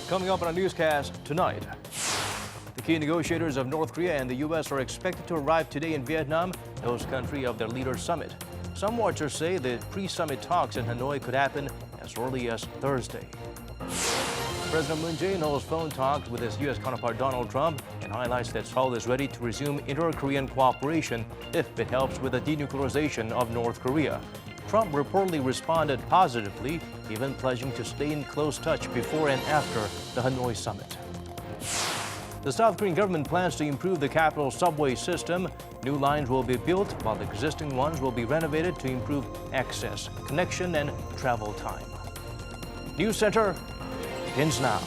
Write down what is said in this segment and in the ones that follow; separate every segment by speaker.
Speaker 1: Coming up on our newscast tonight, the key negotiators of North Korea and the U.S. are expected to arrive today in Vietnam, the host country of their leaders' summit. Some watchers say the pre-summit talks in Hanoi could happen as early as Thursday. President Moon Jae-in holds phone talks with his U.S. counterpart Donald Trump and highlights that Seoul is ready to resume inter-Korean cooperation if it helps with the denuclearization of North Korea. Trump reportedly responded positively, even pledging to stay in close touch before and after the Hanoi summit. The South Korean government plans to improve the capital's subway system. New lines will be built, while the existing ones will be renovated to improve access, connection, and travel time. News Center begins now.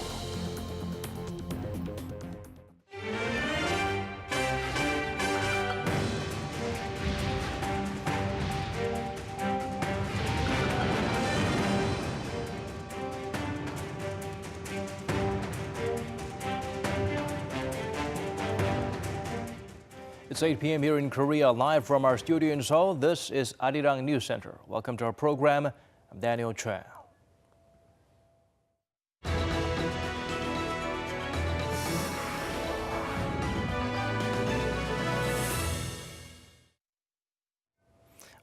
Speaker 1: It's 8 p.m. here in Korea, live from our studio in Seoul. This is Arirang News Center. Welcome to our program. I'm Daniel Choi.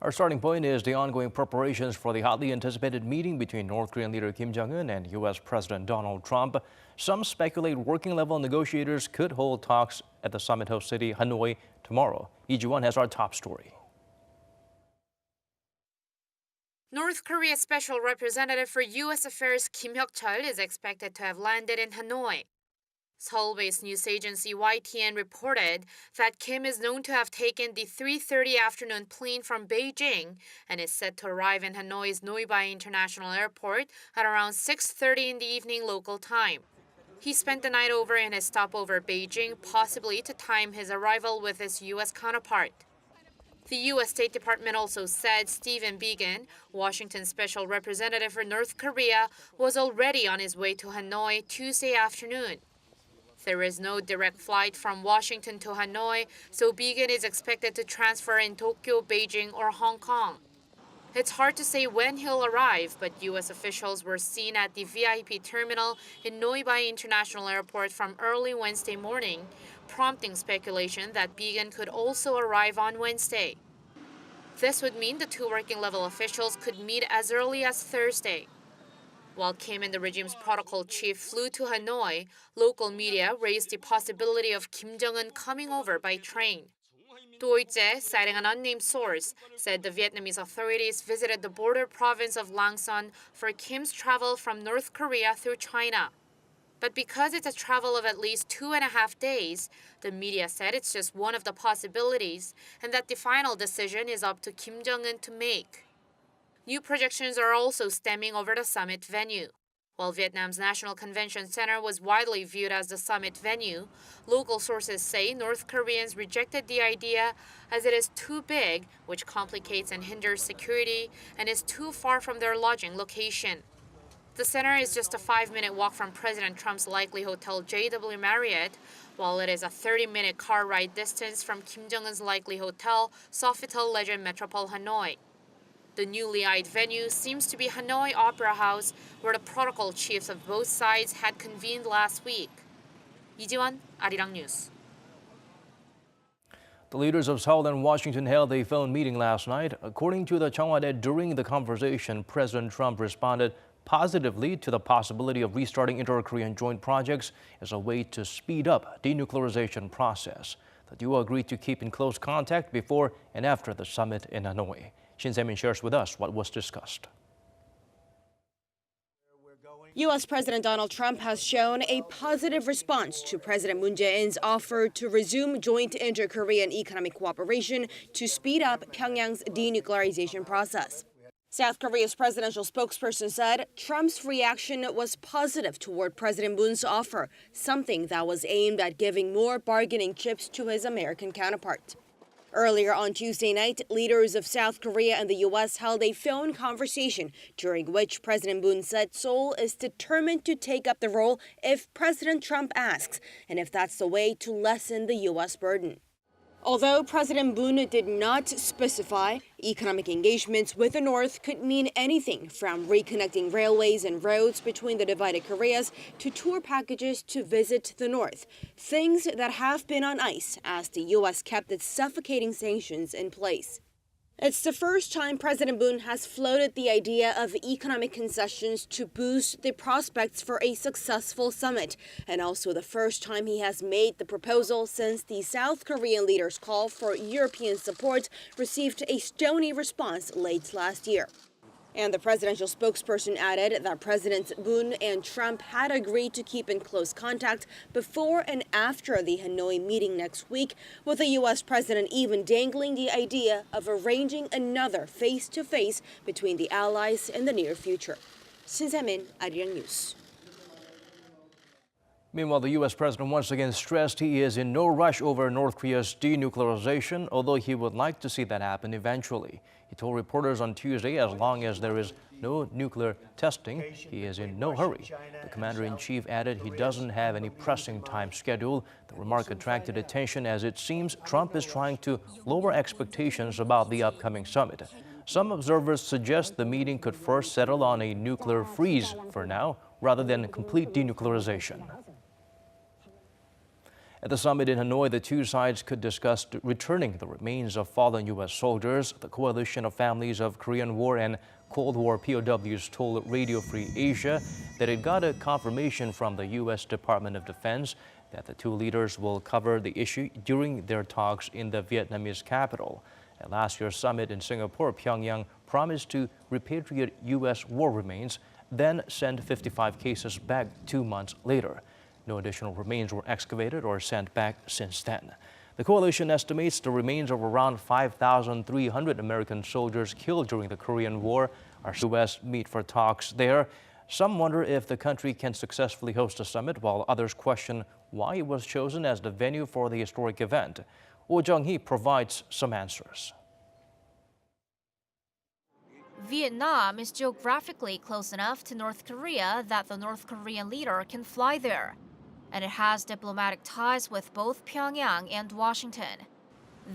Speaker 1: Our starting point is the ongoing preparations for the hotly anticipated meeting between North Korean leader Kim Jong-un and U.S. President Donald Trump. Some speculate working-level negotiators could hold talks at the summit host city Hanoi tomorrow. Lee Ji-won has our top story.
Speaker 2: North Korea's Special Representative for U.S. Affairs Kim Hyok-chol is expected to have landed in Hanoi. Seoul-based news agency YTN reported that Kim is known to have taken the 3:30 afternoon plane from Beijing and is set to arrive in Hanoi's Noi-Bai International Airport at around 6:30 in the evening local time. He spent the night over in his stopover Beijing, possibly to time his arrival with his U.S. counterpart. The U.S. State Department also said Stephen Biegun, Washington's special representative for North Korea, was already on his way to Hanoi Tuesday afternoon. There is no direct flight from Washington to Hanoi, so Biegun is expected to transfer in Tokyo, Beijing, or Hong Kong. It's hard to say when he'll arrive, but U.S. officials were seen at the VIP terminal in Noi-Bai International Airport from early Wednesday morning, prompting speculation that Biegun could also arrive on Wednesday. This would mean the two working-level officials could meet as early as Thursday. While Kim and the regime's protocol chief flew to Hanoi, local media raised the possibility of Kim Jong-un coming over by train. Doiche, citing an unnamed source, said the Vietnamese authorities visited the border province of Lang Son for Kim's travel from North Korea through China. But because it's a travel of at least 2.5 days, the media said it's just one of the possibilities and that the final decision is up to Kim Jong-un to make. New projections are also stemming over the summit venue. While Vietnam's National Convention Center was widely viewed as the summit venue, local sources say North Koreans rejected the idea as it is too big, which complicates and hinders security, and is too far from their lodging location. The center is just a 5-minute walk from President Trump's likely hotel JW Marriott, while it is a 30-minute car ride distance from Kim Jong-un's likely hotel, Sofitel Legend Metropole Hanoi. The newly eyed venue seems to be Hanoi Opera House, where the protocol chiefs of both sides had convened last week. Lee Ji-won, Arirang News.
Speaker 1: The leaders of Seoul and Washington held a phone meeting last night. According to the Cheongwade, during the conversation, President Trump responded positively to the possibility of restarting inter-Korean joint projects as a way to speed up denuclearization process. The duo agreed to keep in close contact before and after the summit in Hanoi. Shin Se-min shares with us what was discussed.
Speaker 3: U.S. President Donald Trump has shown a positive response to President Moon Jae-in's offer to resume joint inter-Korean economic cooperation to speed up Pyongyang's denuclearization process. South Korea's presidential spokesperson said Trump's reaction was positive toward President Moon's offer, something that was aimed at giving more bargaining chips to his American counterpart. Earlier on Tuesday night, leaders of South Korea and the U.S. held a phone conversation during which President Moon said Seoul is determined to take up the role if President Trump asks, and if that's the way to lessen the U.S. burden. Although President Moon did not specify, economic engagements with the North could mean anything from reconnecting railways and roads between the divided Koreas to tour packages to visit the North, things that have been on ice as the U.S. kept its suffocating sanctions in place. It's the first time President Moon has floated the idea of economic concessions to boost the prospects for a successful summit, and also the first time he has made the proposal since the South Korean leader's call for European support received a stony response late last year. And the presidential spokesperson added that Presidents Moon and Trump had agreed to keep in close contact before and after the Hanoi meeting next week, with the U.S. president even dangling the idea of arranging another face-to-face between the allies in the near future. Shin Se-min, Arirang News.
Speaker 1: Meanwhile, the U.S. president once again stressed he is in no rush over North Korea's denuclearization, although he would like to see that happen eventually. He told reporters on Tuesday as long as there is no nuclear testing, he is in no hurry. The commander-in-chief added he doesn't have any pressing time schedule. The remark attracted attention as it seems Trump is trying to lower expectations about the upcoming summit. Some observers suggest the meeting could first settle on a nuclear freeze for now, rather than complete denuclearization. At the summit in Hanoi, the two sides could discuss returning the remains of fallen U.S. soldiers. The coalition of families of Korean War and Cold War POWs told Radio Free Asia that it got a confirmation from the U.S. Department of Defense that the two leaders will cover the issue during their talks in the Vietnamese capital. At last year's summit in Singapore, Pyongyang promised to repatriate U.S. war remains, then send 55 cases back 2 months later. No additional remains were excavated or sent back since then. The coalition estimates the remains of around 5,300 American soldiers killed during the Korean War are U.S. meet for talks there. Some wonder if the country can successfully host a summit, while others question why it was chosen as the venue for the historic event. Oh Jung-hee provides some answers.
Speaker 4: Vietnam is geographically close enough to North Korea that the North Korean leader can fly there. And it has diplomatic ties with both Pyongyang and Washington.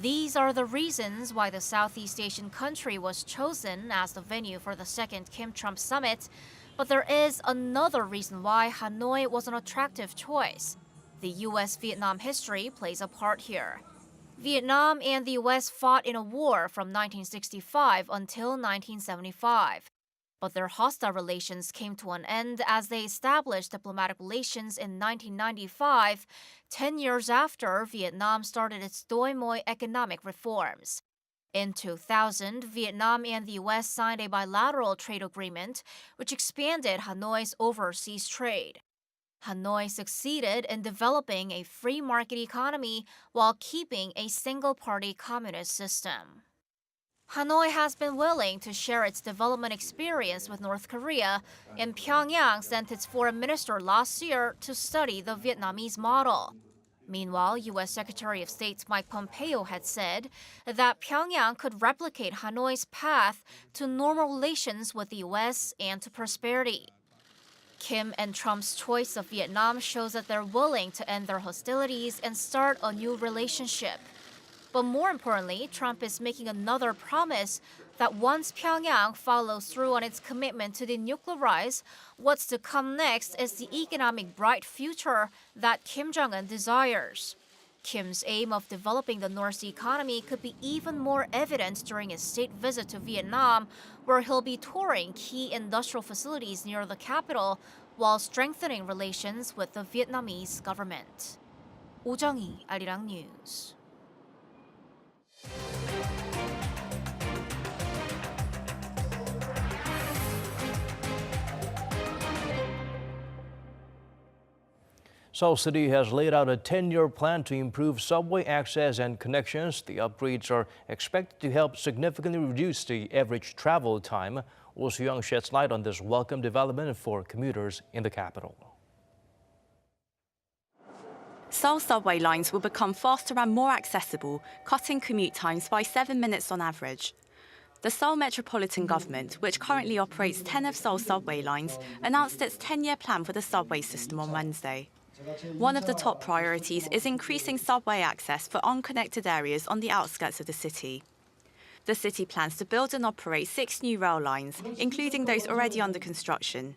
Speaker 4: These are the reasons why the Southeast Asian country was chosen as the venue for the second Kim-Trump summit. But there is another reason why Hanoi was an attractive choice. The U.S.-Vietnam history plays a part here. Vietnam and the U.S. fought in a war from 1965 until 1975. But their hostile relations came to an end as they established diplomatic relations in 1995, 10 years after Vietnam started its Doi Moi economic reforms. In 2000, Vietnam and the U.S. signed a bilateral trade agreement which expanded Hanoi's overseas trade. Hanoi succeeded in developing a free market economy while keeping a single-party communist system. Hanoi has been willing to share its development experience with North Korea, and Pyongyang sent its foreign minister last year to study the Vietnamese model. Meanwhile, U.S. Secretary of State Mike Pompeo had said that Pyongyang could replicate Hanoi's path to normal relations with the U.S. and to prosperity. Kim and Trump's choice of Vietnam shows that they're willing to end their hostilities and start a new relationship. But more importantly, Trump is making another promise that once Pyongyang follows through on its commitment to denuclearize, what's to come next is the economic bright future that Kim Jong-un desires. Kim's aim of developing the North's economy could be even more evident during his state visit to Vietnam, where he'll be touring key industrial facilities near the capital while strengthening relations with the Vietnamese government. Oh Jung-hee, Arirang News.
Speaker 1: Seoul City has laid out a 10-year plan to improve subway access and connections. The upgrades are expected to help significantly reduce the average travel time. Oh Soo-young sheds light on this welcome development for commuters in the capital.
Speaker 5: Seoul subway lines will become faster and more accessible, cutting commute times by 7 minutes on average. The Seoul Metropolitan Government, which currently operates 10 of Seoul's subway lines, announced its 10-year plan for the subway system on Wednesday. One of the top priorities is increasing subway access for unconnected areas on the outskirts of the city. The city plans to build and operate 6 new rail lines, including those already under construction.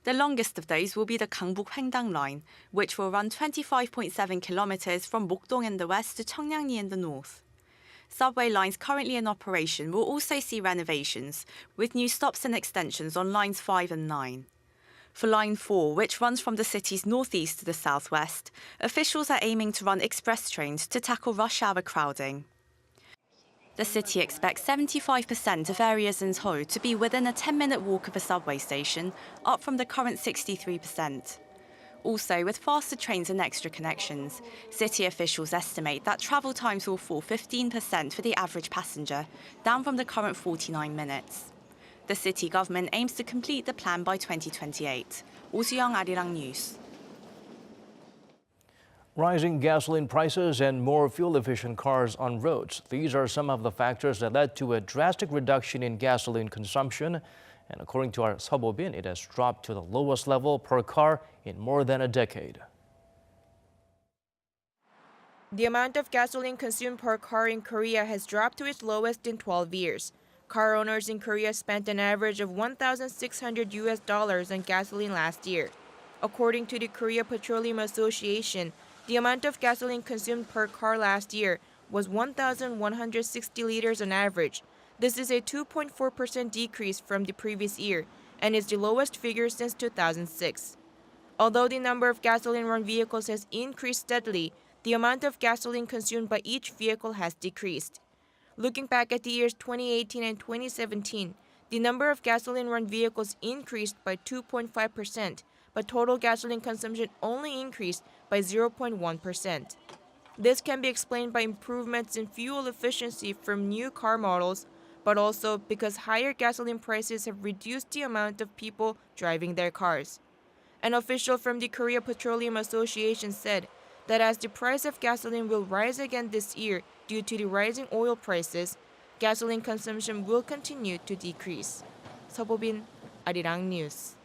Speaker 5: The longest of those will be the Gangbuk-Hwaengdang line, which will run 25.7 kilometers from Mokdong in the west to Cheongnam in the north. Subway lines currently in operation will also see renovations, with new stops and extensions on lines 5 and 9. For Line 4, which runs from the city's northeast to the southwest, officials are aiming to run express trains to tackle rush hour crowding. The city expects 75% of areas in Seoul to be within a 10-minute walk of a subway station, up from the current 63%. Also, with faster trains and extra connections, city officials estimate that travel times will fall 15% for the average passenger, down from the current 49 minutes. The city government aims to complete the plan by 2028. Oh Soo-young, Arirang News.
Speaker 1: Rising gasoline prices and more fuel-efficient cars on roads. These are some of the factors that led to a drastic reduction in gasoline consumption. And according to our Seoul-bin, it has dropped to the lowest level per car in more than a decade.
Speaker 6: The amount of gasoline consumed per car in Korea has dropped to its lowest in 12 years. Car owners in Korea spent an average of $1,600 on gasoline last year. According to the Korea Petroleum Association, the amount of gasoline consumed per car last year was 1,160 liters on average. This is a 2.4% decrease from the previous year and is the lowest figure since 2006. Although the number of gasoline-run vehicles has increased steadily, the amount of gasoline consumed by each vehicle has decreased. Looking back at the years 2018 and 2017, the number of gasoline-run vehicles increased by 2.5%, but total gasoline consumption only increased by 0.1%. This can be explained by improvements in fuel efficiency from new car models, but also because higher gasoline prices have reduced the amount of people driving their cars. An official from the Korea Petroleum Association said that as the price of gasoline will rise again this year due to the rising oil prices, gasoline consumption will continue to decrease. Seoul-bin, Arirang News.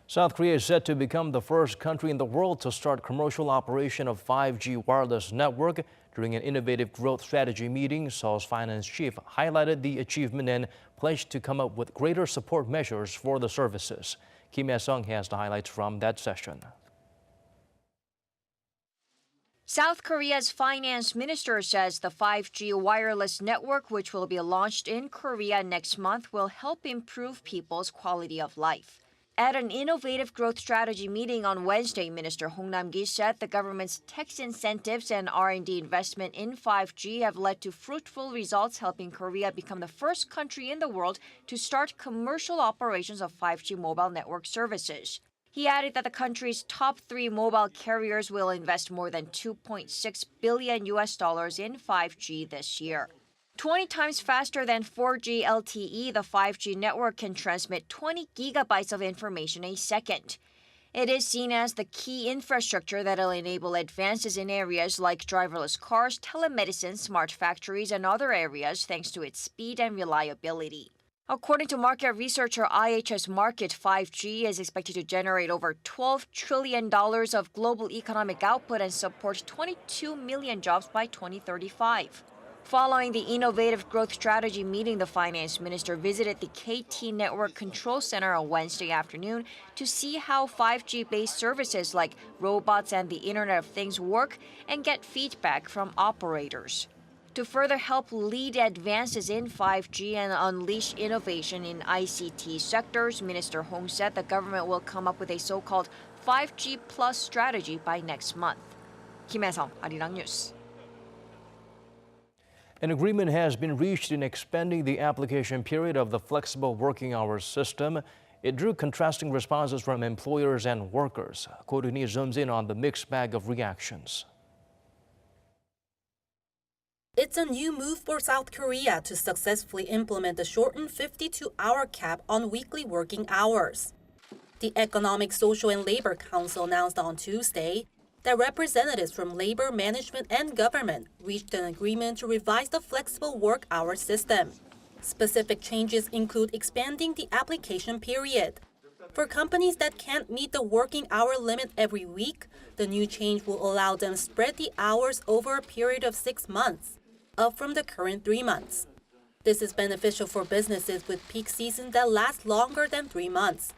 Speaker 1: South Korea is set to become the first country in the world to start commercial operation of 5G wireless network. During an innovative growth strategy meeting, Seoul's finance chief highlighted the achievement and pledged to come up with greater support measures for the services. Kim Hye-sung has the highlights from that session.
Speaker 7: South Korea's finance minister says the 5G wireless network, which will be launched in Korea next month, will help improve people's quality of life. At an innovative growth strategy meeting on Wednesday, Minister Hong Nam-gi said the government's tax incentives and R&D investment in 5G have led to fruitful results, helping Korea become the first country in the world to start commercial operations of 5G mobile network services. He added that the country's top 3 mobile carriers will invest more than $2.6 billion in 5G this year. 20 times faster than 4G LTE, the 5G network can transmit 20 gigabytes of information a second. It is seen as the key infrastructure that will enable advances in areas like driverless cars, telemedicine, smart factories, and other areas thanks to its speed and reliability. According to market researcher IHS Markit, 5G is expected to generate over $12 trillion of global economic output and support 22 million jobs by 2035. Following the innovative growth strategy meeting, the finance minister visited the KT Network Control Center on Wednesday afternoon to see how 5G-based services like robots and the Internet of Things work and get feedback from operators. To further help lead advances in 5G and unleash innovation in ICT sectors, Minister Hong said the government will come up with a so-called 5G Plus strategy by next month. Kim Hye-sung, Arirang News.
Speaker 1: An agreement has been reached in expanding the application period of the flexible working hours system. It drew contrasting responses from employers and workers. Ko Roon-hee zooms in on the mixed bag of reactions.
Speaker 8: It's a new move for South Korea to successfully implement the shortened 52-hour cap on weekly working hours. The Economic, Social and Labor Council announced on Tuesday that representatives from labor, management, and government reached an agreement to revise the flexible work hour system. Specific changes include expanding the application period. For companies that can't meet the working hour limit every week, the new change will allow them to spread the hours over a period of 6 months, up from the current 3 months. This is beneficial for businesses with peak seasons that last longer than 3 months.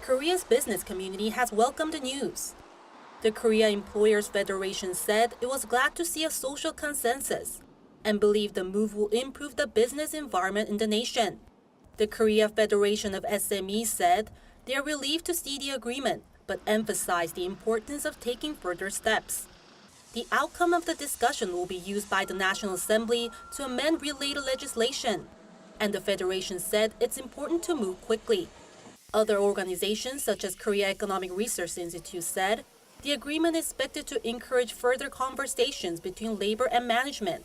Speaker 8: Korea's business community has welcomed the news. The Korea Employers Federation said it was glad to see a social consensus and believed the move will improve the business environment in the nation. The Korea Federation of SMEs said they are relieved to see the agreement, but emphasized the importance of taking further steps. The outcome of the discussion will be used by the National Assembly to amend related legislation, and the Federation said it's important to move quickly. Other organizations, such as Korea Economic Research Institute, said the agreement is expected to encourage further conversations between labor and management,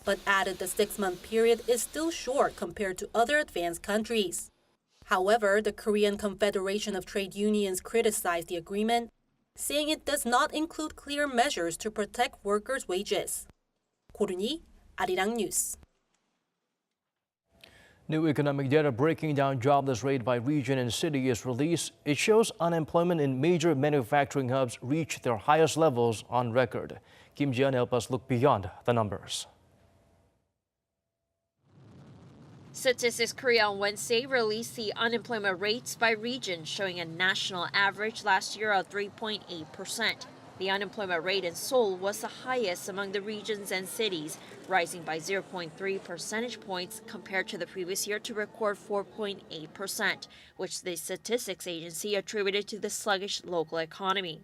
Speaker 8: but added the 6-month period is still short compared to other advanced countries. However, the Korean Confederation of Trade Unions criticized the agreement, saying it does not include clear measures to protect workers' wages. 고르니, Arirang News.
Speaker 1: New economic data breaking down jobless rate by region and city is released. It shows unemployment in major manufacturing hubs reached their highest levels on record. Kim Ji-yeon help us look beyond the numbers.
Speaker 9: Statistics Korea on Wednesday released the unemployment rates by region, showing a national average last year of 3.8%. The unemployment rate in Seoul was the highest among the regions and cities, rising by 0.3 percentage points compared to the previous year to record 4.8%, which the statistics agency attributed to the sluggish local economy.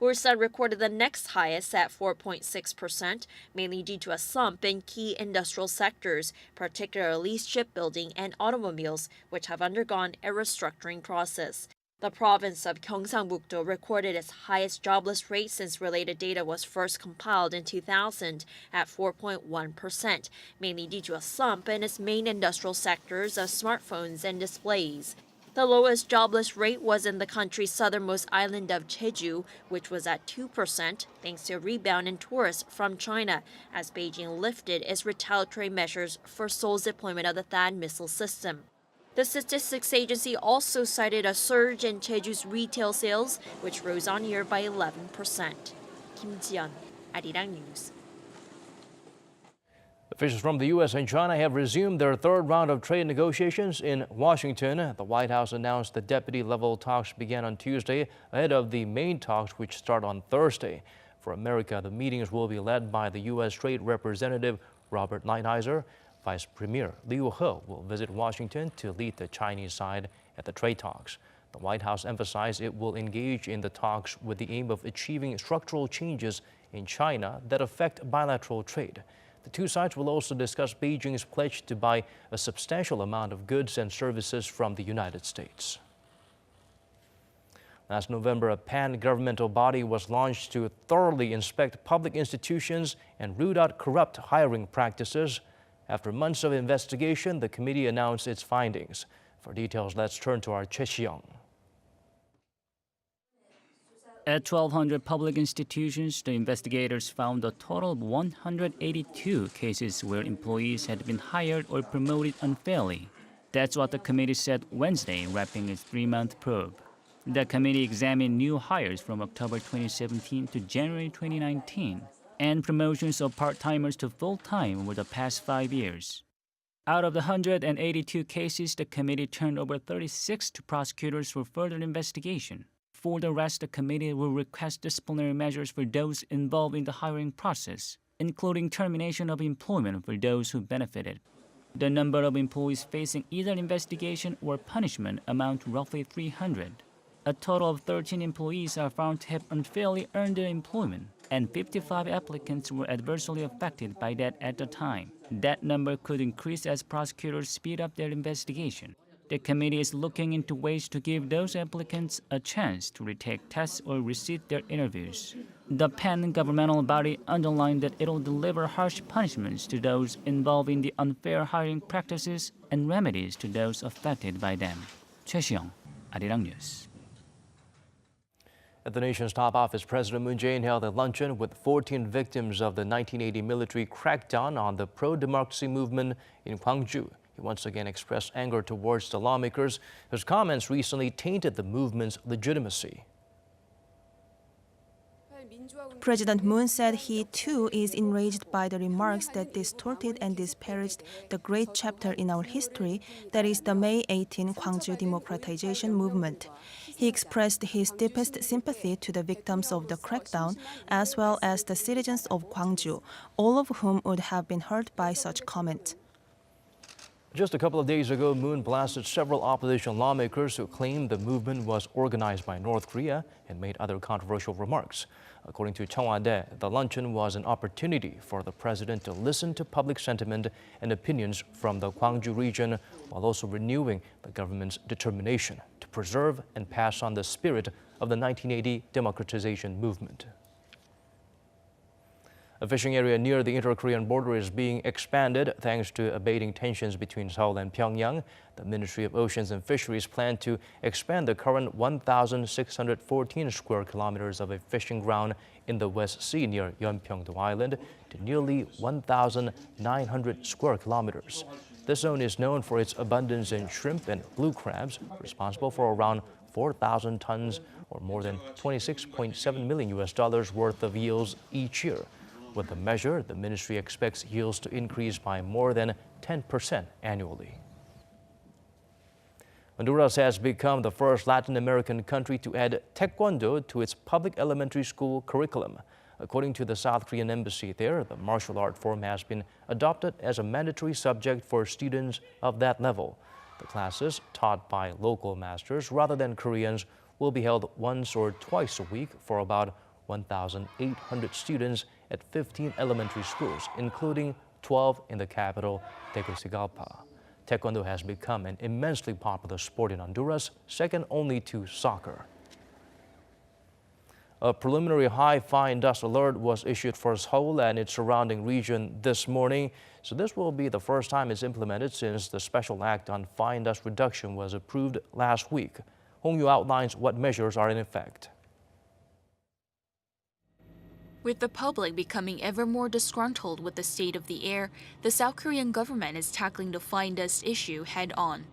Speaker 9: Ulsan recorded the next highest at 4.6%, mainly due to a slump in key industrial sectors, particularly shipbuilding and automobiles, which have undergone a restructuring process. The province of Gyeongsang-buk-do recorded its highest jobless rate since related data was first compiled in 2000 at 4.1%, mainly due to a slump in its main industrial sectors of smartphones and displays. The lowest jobless rate was in the country's southernmost island of Jeju, which was at 2%, thanks to a rebound in tourists from China, as Beijing lifted its retaliatory measures for Seoul's deployment of the THAAD missile system. The statistics agency also cited a surge in Jeju's retail sales, which rose on year by 11%. Kim Ji-yeon, Arirang News.
Speaker 1: Officials from the U.S. and China have resumed their third round of trade negotiations in Washington. The White House announced the deputy-level talks began on Tuesday ahead of the main talks, which start on Thursday. For America, the meetings will be led by the U.S. Trade Representative Robert Lighthizer. Vice Premier Liu He will visit Washington to lead the Chinese side at the trade talks. The White House emphasized it will engage in the talks with the aim of achieving structural changes in China that affect bilateral trade. The two sides will also discuss Beijing's pledge to buy a substantial amount of goods and services from the United States. Last November, a pan-governmental body was launched to thoroughly inspect public institutions and root out corrupt hiring practices. After months of investigation, the committee announced its findings. For details, let's turn to our Choi Si-young.
Speaker 10: At 1,200 public institutions, the investigators found a total of 182 cases where employees had been hired or promoted unfairly. That's what the committee said Wednesday, wrapping its 3-month probe. The committee examined new hires from October 2017 to January 2019 and promotions of part-timers to full-time over the past 5 years. Out of the 182 cases, the committee turned over 36 to prosecutors for further investigation. For the rest, the committee will request disciplinary measures for those involved in the hiring process, including termination of employment for those who benefited. The number of employees facing either investigation or punishment amount to roughly 300. A total of 13 employees are found to have unfairly earned their employment, and 55 applicants were adversely affected by that at the time. That number could increase as prosecutors speed up their investigation. The committee is looking into ways to give those applicants a chance to retake tests or resit their interviews. The pan-governmental body underlined that it will deliver harsh punishments to those involved in the unfair hiring practices and remedies to those affected by them. Choi Si-young, Arirang News.
Speaker 1: At the nation's top office, President Moon Jae-in held a luncheon with 14 victims of the 1980 military crackdown on the pro-democracy movement in Gwangju. He once again expressed anger towards the lawmakers whose comments recently tainted the movement's legitimacy.
Speaker 11: President Moon said he, too, is enraged by the remarks that distorted and disparaged the great chapter in our history that is the May 18 Gwangju Democratization Movement. He expressed his deepest sympathy to the victims of the crackdown, as well as the citizens of Gwangju, all of whom would have been hurt by such comment.
Speaker 1: Just a couple of days ago, Moon blasted several opposition lawmakers who claimed the movement was organized by North Korea and made other controversial remarks. According to Cheongwade, the luncheon was an opportunity for the president to listen to public sentiment and opinions from the Gwangju region, while also renewing the government's determination to preserve and pass on the spirit of the 1980 democratization movement. A fishing area near the inter-Korean border is being expanded thanks to abating tensions between Seoul and Pyongyang. The Ministry of Oceans and Fisheries planned to expand the current 1,614 square kilometers of a fishing ground in the West Sea near Yeonpyeong-do Island to nearly 1,900 square kilometers. This zone is known for its abundance in shrimp and blue crabs, responsible for around 4,000 tons or more than $26.7 million worth of yields each year. With the measure, the ministry expects yields to increase by more than 10% annually. Honduras has become the first Latin American country to add Taekwondo to its public elementary school curriculum. According to the South Korean embassy there, the martial art form has been adopted as a mandatory subject for students of that level. The classes, taught by local masters rather than Koreans, will be held once or twice a week for about 1,800 students at 15 elementary schools, including 12 in the capital, Tegucigalpa. Taekwondo has become an immensely popular sport in Honduras, second only to soccer. A preliminary high fine dust alert was issued for Seoul and its surrounding region this morning. So this will be the first time it's implemented since the Special Act on Fine Dust Reduction was approved last week. Hong Yu outlines what measures are in effect.
Speaker 12: With the public becoming ever more disgruntled with the state of the air, the South Korean government is tackling the fine dust issue head-on.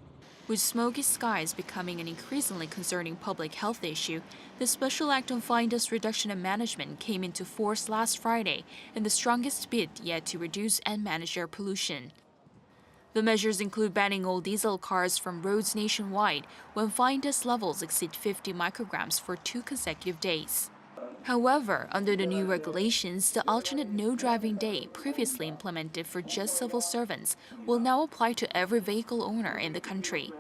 Speaker 12: With smoky skies becoming an increasingly concerning public health issue, the Special Act on Fine Dust Reduction and Management came into force last Friday in the strongest bid yet to reduce and manage air pollution. The measures include banning all diesel cars from roads nationwide when fine dust levels exceed 50 micrograms for 2 consecutive days. However, under the new regulations, the alternate no driving day previously implemented for just civil servants will now apply to every vehicle owner in the country.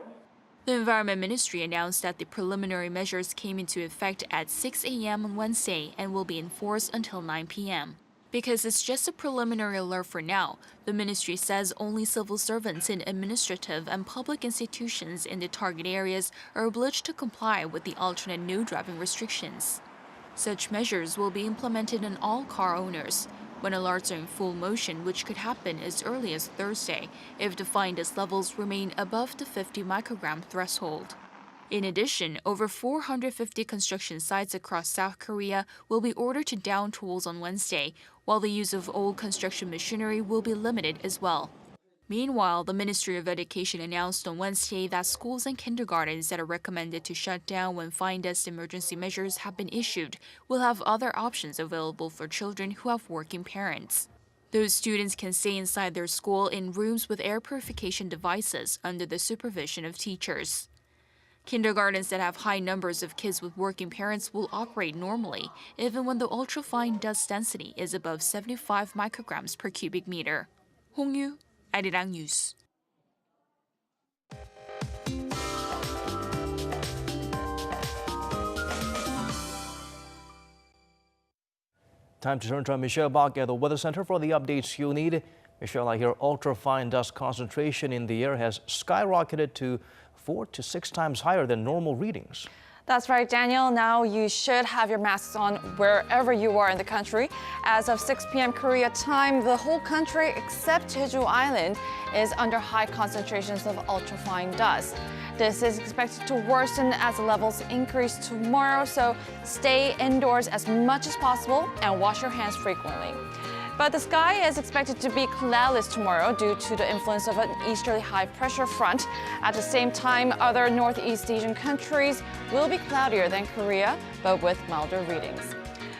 Speaker 12: The Environment Ministry announced that the preliminary measures came into effect at 6 a.m. on Wednesday and will be enforced until 9 p.m. Because it's just a preliminary alert for now, the ministry says only civil servants in administrative and public institutions in the target areas are obliged to comply with the alternate no driving restrictions. Such measures will be implemented on all car owners when alerts are in full motion, which could happen as early as Thursday if the fine dust levels remain above the 50 microgram threshold. In addition, over 450 construction sites across South Korea will be ordered to down tools on Wednesday, while the use of old construction machinery will be limited as well. Meanwhile, the Ministry of Education announced on Wednesday that schools and kindergartens that are recommended to shut down when fine dust emergency measures have been issued will have other options available for children who have working parents. Those students can stay inside their school in rooms with air purification devices under the supervision of teachers. Kindergartens that have high numbers of kids with working parents will operate normally, even when the ultrafine dust density is above 75 micrograms per cubic meter. Hong Yu, Arirang News.
Speaker 1: Time to turn to Michelle Bach at the Weather Center for the updates you'll need. Michelle, I hear ultrafine dust concentration in the air has skyrocketed to 4 to 6 times higher than normal readings.
Speaker 13: That's right, Daniel. Now you should have your masks on wherever you are in the country. As of 6 p.m. Korea time, the whole country except Jeju Island is under high concentrations of ultrafine dust. This is expected to worsen as the levels increase tomorrow, so stay indoors as much as possible and wash your hands frequently. But the sky is expected to be cloudless tomorrow due to the influence of an easterly high pressure front. At the same time, other Northeast Asian countries will be cloudier than Korea, but with milder readings.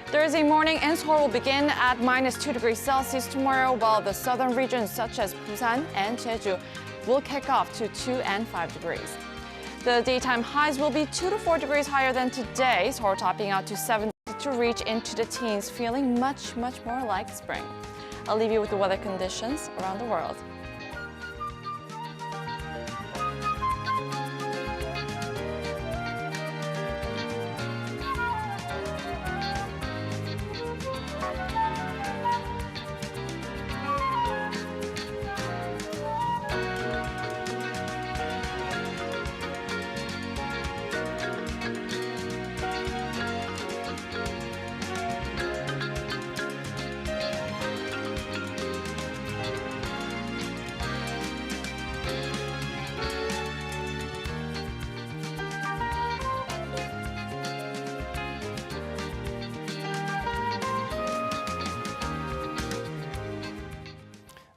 Speaker 13: Thursday morning in Seoul will begin at -2 degrees Celsius tomorrow, while the southern regions such as Busan and Jeju will kick off to 2 and 5 degrees. The daytime highs will be 2 to 4 degrees higher than today, Seoul topping out to 7 to reach into the teens, feeling much more like spring. I'll leave you with the weather conditions around the world.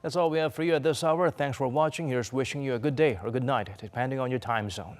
Speaker 1: That's all we have for you at this hour. Thanks for watching. Here's wishing you a good day or good night, depending on your time zone.